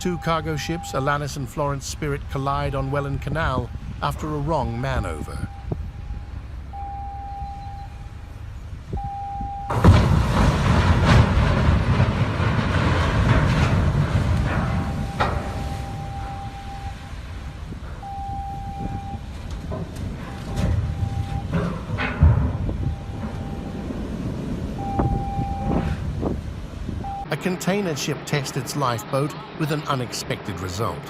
Two cargo ships, Alanis and Florence Spirit, collide on Welland Canal after a wrong manover. A container ship tests its lifeboat with an unexpected result.